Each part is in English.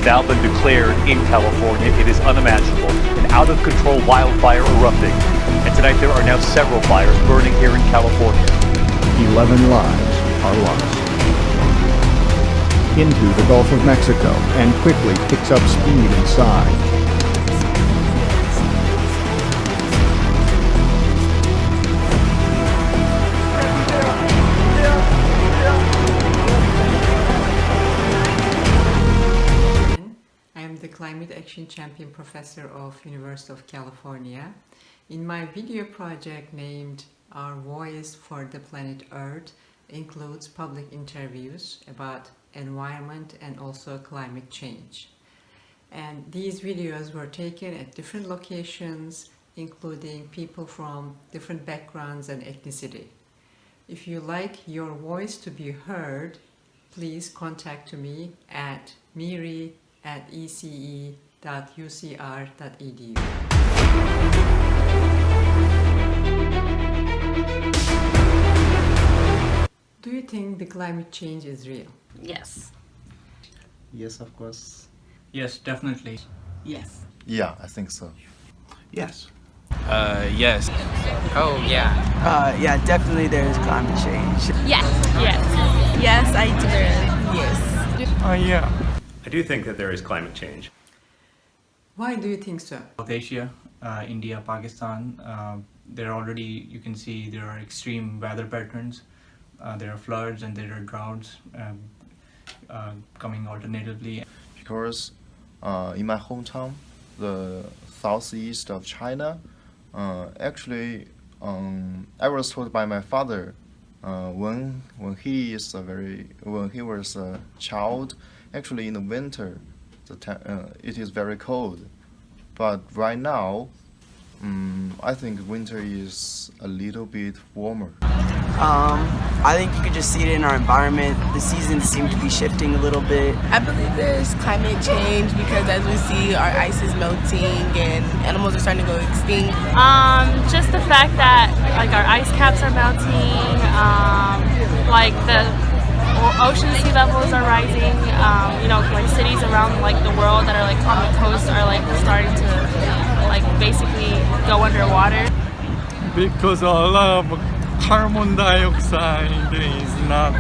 has now been declared in California. It is unimaginable. An out-of-control wildfire erupting. And tonight there are now several fires burning here in California. 11 lives are lost. Into the Gulf of Mexico and quickly picks up speed inside. The Climate Action Champion Professor of University of California. In my video project named Our Voice for the Planet Earth includes public interviews about environment and also climate change. And these videos were taken at different locations, including people from different backgrounds and ethnicity. If you like your voice to be heard, please contact me at mihri@ece.ucr.edu. Do you think the climate change is real? Yes. Yes, of course. Yes, definitely. Yes. Yeah, I think so. Yes. Yes. Oh, yeah. Yeah, definitely there is climate change. Yes. Yes. Yes, I do. Yes. Yeah. I do think that there is climate change. Why do you think so? South Asia, India, Pakistan, there already, you can see there are extreme weather patterns. There are floods and there are droughts coming alternatively. Because in my hometown, the southeast of China, actually, I was told by my father when he was a child, actually in the winter, it is very cold. But right now, I think winter is a little bit warmer. I think you could just see it in our environment. The seasons seem to be shifting a little bit. I believe there's climate change because as we see our ice is melting and animals are starting to go extinct. Just the fact that like our ice caps are melting, like the ocean sea levels are rising, you know, like cities around like the world that are like on the coast are like starting to like basically go underwater. Because a lot of carbon dioxide is not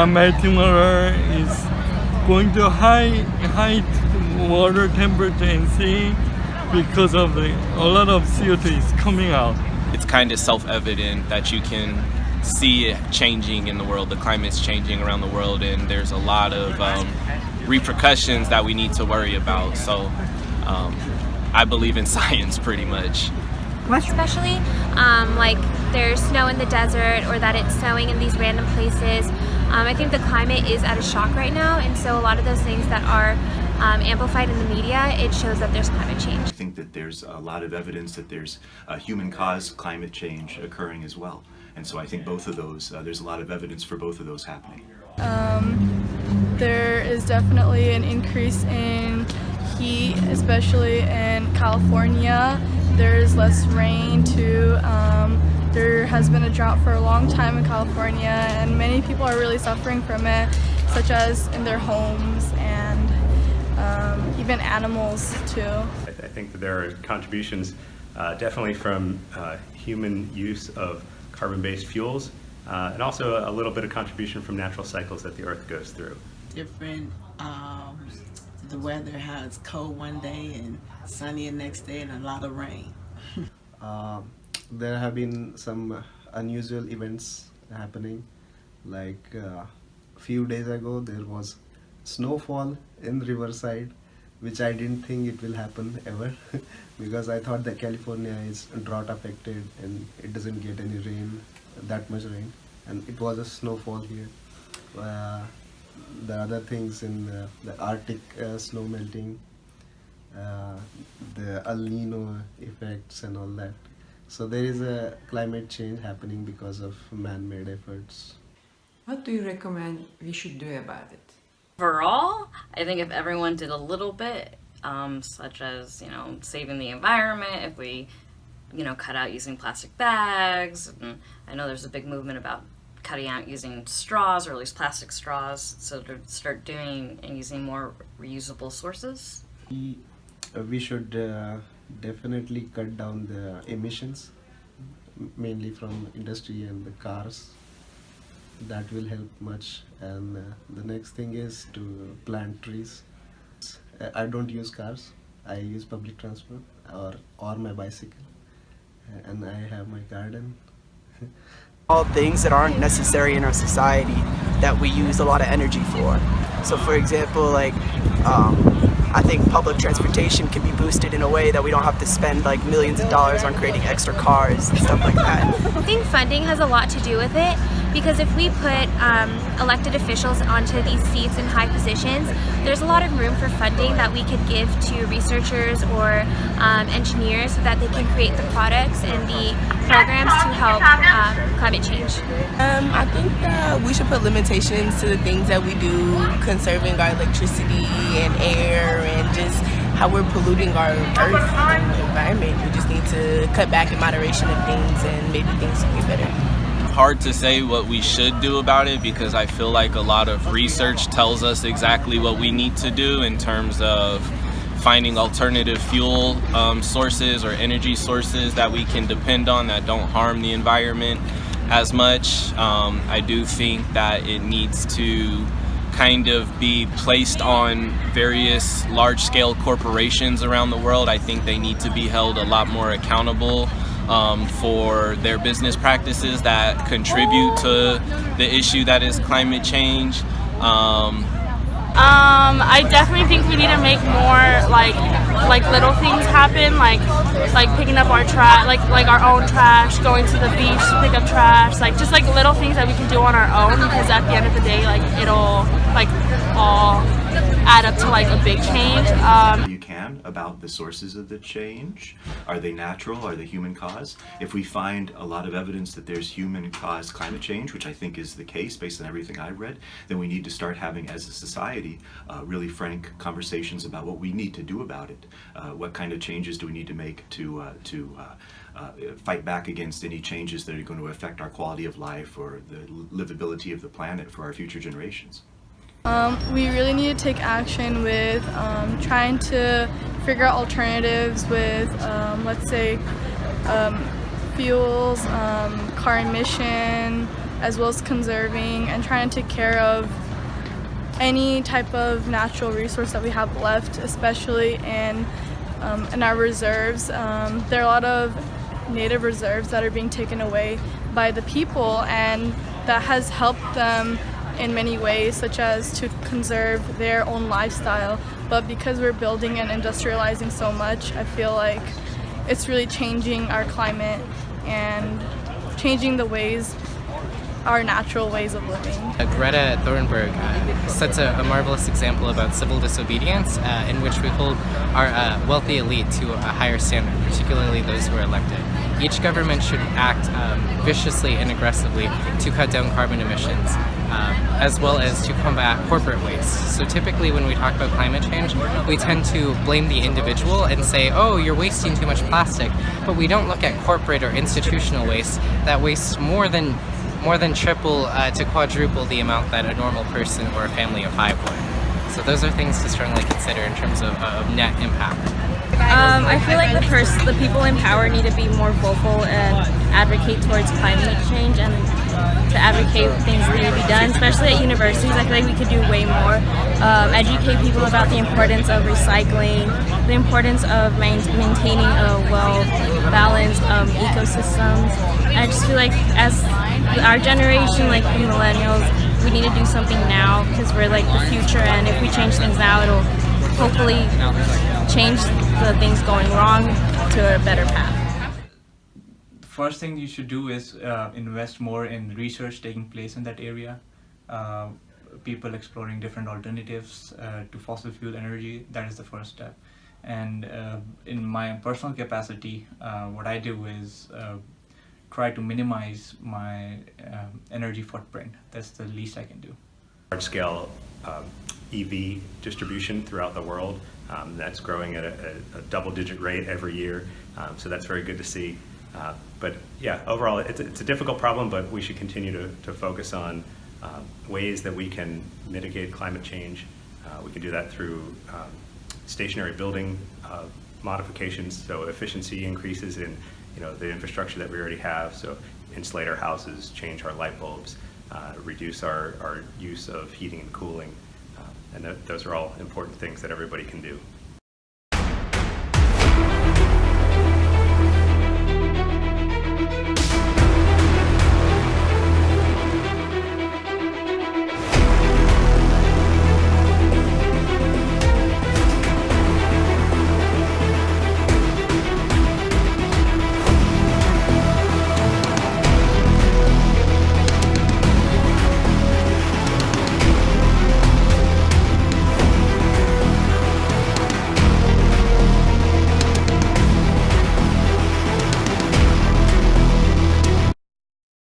melting water, is going to high water temperature and sea because of a lot of CO2 is coming out. It's kind of self-evident that you can see it changing in the world. The climate's changing around the world, and there's a lot of repercussions that we need to worry about. So I believe in science pretty much. Especially like there's snow in the desert or that it's snowing in these random places. I think the climate is at a shock right now, and so a lot of those things that are amplified in the media, it shows that there's climate change. I think that there's a lot of evidence that there's human-caused climate change occurring as well. And so I think both of those, there's a lot of evidence for both of those happening. There is definitely an increase in heat, especially in California. There's less rain too. There has been a drought for a long time in California, and many people are really suffering from it, such as in their homes and even animals too. I think that there are contributions definitely from human use of carbon-based fuels, and also a little bit of contribution from natural cycles that the Earth goes through. Different, the weather, how it's cold one day and sunny the next day and a lot of rain. There have been some unusual events happening. Like a few days ago, there was snowfall in Riverside, which I didn't think it will happen ever because I thought that California is drought affected and it doesn't get any rain, that much rain, and it was a snowfall here. The other things in the Arctic snow melting, the El Nino effects and all that. So there is a climate change happening because of man-made efforts. What do you recommend we should do about it? Overall, I think if everyone did a little bit, such as, you know, saving the environment, if we, you know, cut out using plastic bags, and I know there's a big movement about cutting out using straws, or at least plastic straws, so to start doing and using more reusable sources? We should definitely cut down the emissions, mainly from industry and the cars. That will help much. And the next thing is to plant trees. I don't use cars. I use public transport or my bicycle, and I have my garden. All things that aren't necessary in our society that we use a lot of energy for. So for example, like I think public transportation can be boosted in a way that we don't have to spend like millions of dollars on creating extra cars and stuff like that. I think funding has a lot to do with it, because if we put elected officials onto these seats in high positions, there's a lot of room for funding that we could give to researchers or engineers so that they can create the products and the programs to help climate change. I think that we should put limitations to the things that we do, conserving our electricity and air and just how we're polluting our earth and environment. We just need to cut back in moderation of things, and maybe things will get better. Hard to say what we should do about it, because I feel like a lot of research tells us exactly what we need to do in terms of finding alternative fuel sources or energy sources that we can depend on that don't harm the environment as much. I do think that it needs to kind of be placed on various large-scale corporations around the world. I think they need to be held a lot more accountable for their business practices that contribute to the issue that is climate change. I definitely think we need to make more like little things happen, like picking up our trash, like our own trash, going to the beach to pick up trash, just like little things that we can do on our own, because at the end of the day, it'll all add up to a big change. You can about the sources of the change. Are they natural? Are they human caused? If we find a lot of evidence that there's human caused climate change, which I think is the case based on everything I've read, then we need to start having, as a society, really frank conversations about what we need to do about it. What kind of changes do we need to make to fight back against any changes that are going to affect our quality of life or the livability of the planet for our future generations? We really need to take action with trying to figure out alternatives with, let's say, fuels, car emission, as well as conserving and trying to take care of any type of natural resource that we have left, especially in our reserves. There are a lot of native reserves that are being taken away by the people, and that has helped them in many ways, such as to conserve their own lifestyle. But because we're building and industrializing so much, I feel like it's really changing our climate and changing the ways, our natural ways of living. Greta Thunberg sets a marvelous example about civil disobedience in which we hold our wealthy elite to a higher standard, particularly those who are elected. Each government should act viciously and aggressively to cut down carbon emissions, as well as to combat corporate waste. So typically when we talk about climate change, we tend to blame the individual and say, oh, you're wasting too much plastic, but we don't look at corporate or institutional waste that wastes more than triple to quadruple the amount that a normal person or a family of 5 would. So those are things to strongly consider in terms of net impact. I feel like the people in power need to be more vocal and advocate towards climate change, and to advocate things that need to be done, especially at universities. I feel like we could do way more. Educate people about the importance of recycling, the importance of maintaining a well-balanced ecosystems. I just feel like as our generation, like the millennials, we need to do something now, because we're like the future, and if we change things now, it'll hopefully change the things going wrong to a better path. The first thing you should do is invest more in research taking place in that area. People exploring different alternatives to fossil fuel energy, that is the first step. And in my personal capacity, what I do is try to minimize my energy footprint. That's the least I can do. Large-scale EV distribution throughout the world. That's growing at a double-digit rate every year, so that's very good to see. But yeah, overall, it's a difficult problem, but we should continue to focus on ways that we can mitigate climate change. We can do that through stationary building modifications, so efficiency increases in the infrastructure that we already have. So insulate our houses, change our light bulbs, reduce our use of heating and cooling, and those are all important things that everybody can do.